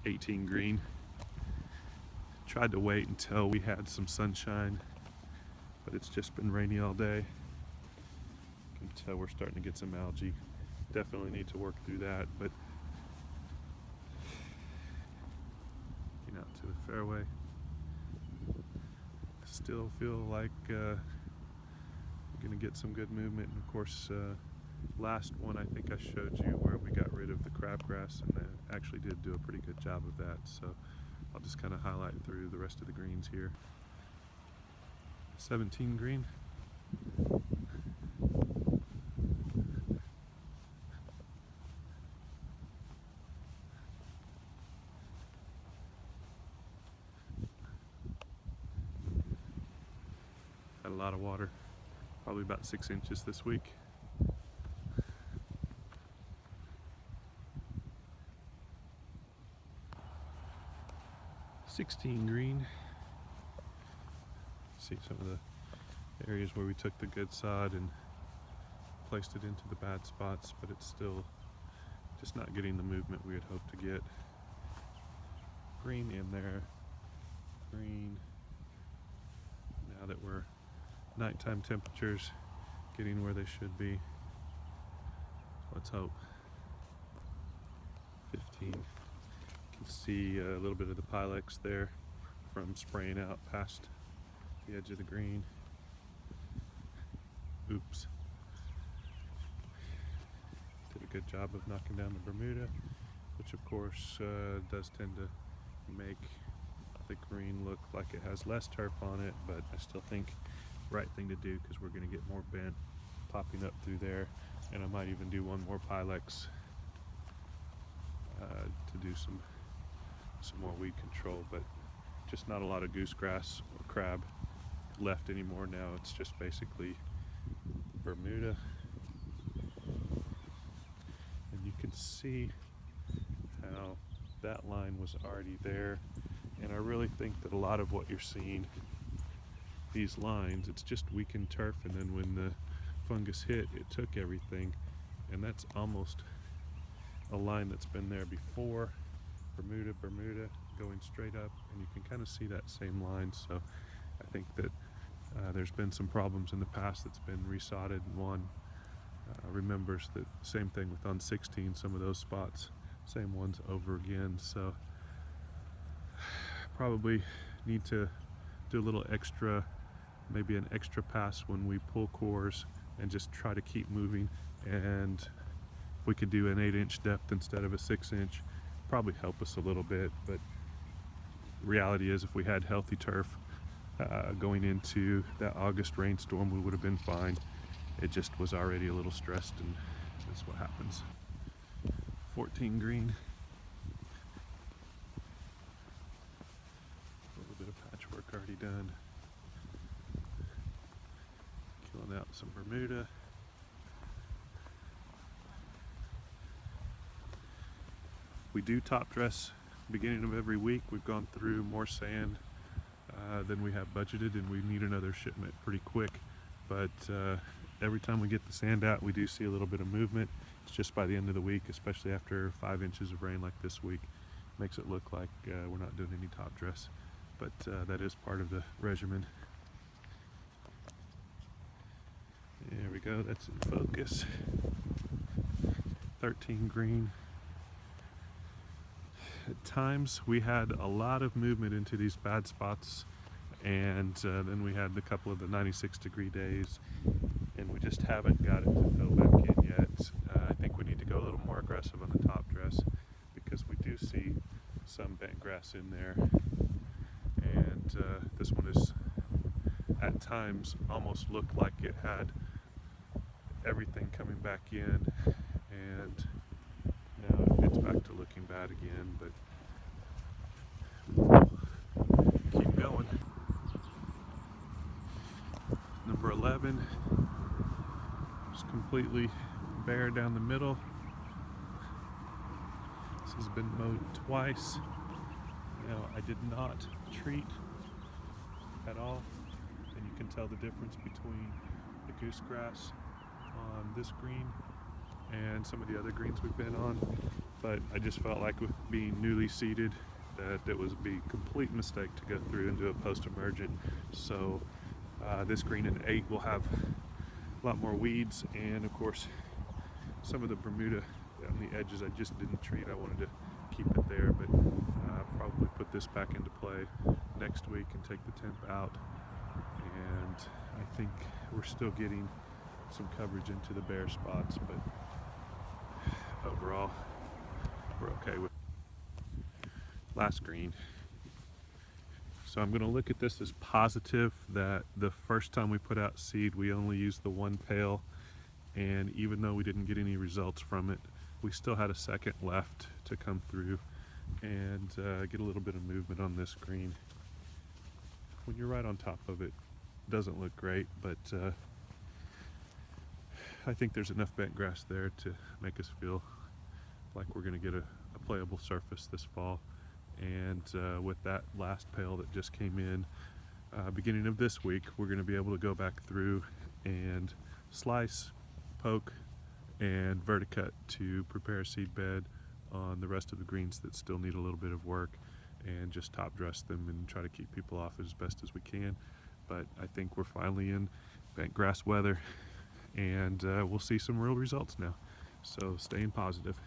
18 green. Tried to wait until we had some sunshine, but it's just been rainy all day. You can tell we're starting to get some algae. Definitely need to work through that, but getting out to the fairway. Still feel like we're going to get some good movement, and of course last one I think I showed you where we got rid of the crabgrass, and I actually did do a pretty good job of that, so I'll just kind of highlight through the rest of the greens here. 17 green. Had a lot of water, probably about 6 inches this week. $16 green. See some of the areas where we took the good sod and placed it into the bad spots, but it's still just not getting the movement we had hoped to get. Green in there, green. Now that we're nighttime temperatures getting where they should be, let's hope. 15. You can see a little bit of the Pylex there from spraying out past the edge of the green. Oops. Did a good job of knocking down the Bermuda, which of course does tend to make the green look like it has less turf on it, but I still think right thing to do, because we're going to get more bent popping up through there, and I might even do one more Pylex to do some more weed control, but just not a lot of goosegrass or crab left anymore. Now it's just basically Bermuda, and you can see how that line was already there, and I really think that a lot of what you're seeing, these lines, it's just weakened turf, and then when the fungus hit, it took everything, and that's almost a line that's been there before. Bermuda, Bermuda, going straight up, and you can kind of see that same line. So I think that there's been some problems in the past that's been resodded, and one remembers that same thing with on 16, some of those spots, same ones over again. So probably need to do a little extra, maybe an extra pass when we pull cores, and just try to keep moving. And if we could do an 8-inch depth instead of a 6-inch, probably help us a little bit. But the reality is, if we had healthy turf going into that August rainstorm, we would have been fine. It just was already a little stressed, and that's what happens. 14 green. A little bit of patchwork already done. Killing out some Bermuda. We do top dress beginning of every week. We've gone through more sand than we have budgeted, and we need another shipment pretty quick. But every time we get the sand out, we do see a little bit of movement. It's just by the end of the week, especially after 5 inches of rain like this week, makes it look like we're not doing any top dress. But that is part of the regimen. There we go, that's in focus. 13 green. At times we had a lot of movement into these bad spots, and then we had a couple of the 96-degree days, and we just haven't got it to fill back in yet. I think we need to go a little more aggressive on the top dress, because we do see some bent grass in there, and this one is at times almost looked like it had everything coming back in, and now it's back to looking bad again, but keep going. Number 11 is completely bare down the middle. This has been mowed twice. Now, I did not treat at all, and you can tell the difference between the goosegrass on this green and some of the other greens we've been on, but I just felt like with being newly seeded that it was a complete mistake to go through and do a post-emergent. So this green in 8 will have a lot more weeds, and of course some of the Bermuda on the edges I just didn't treat. I wanted to keep it there, but probably put this back into play next week and take the temp out. And I think we're still getting some coverage into the bare spots, but overall we're okay with last green. So I'm going to look at this as positive, that the first time we put out seed we only used the one pail, and even though we didn't get any results from it, we still had a second left to come through and get a little bit of movement on this green. When you're right on top of it, it doesn't look great, but I think there's enough bent grass there to make us feel like we're going to get a playable surface this fall. And with that last pail that just came in beginning of this week, we're going to be able to go back through and slice, poke, and verticut to prepare a seed bed on the rest of the greens that still need a little bit of work, and just top dress them and try to keep people off as best as we can. But I think we're finally in bent grass weather, and we'll see some real results now. So staying positive.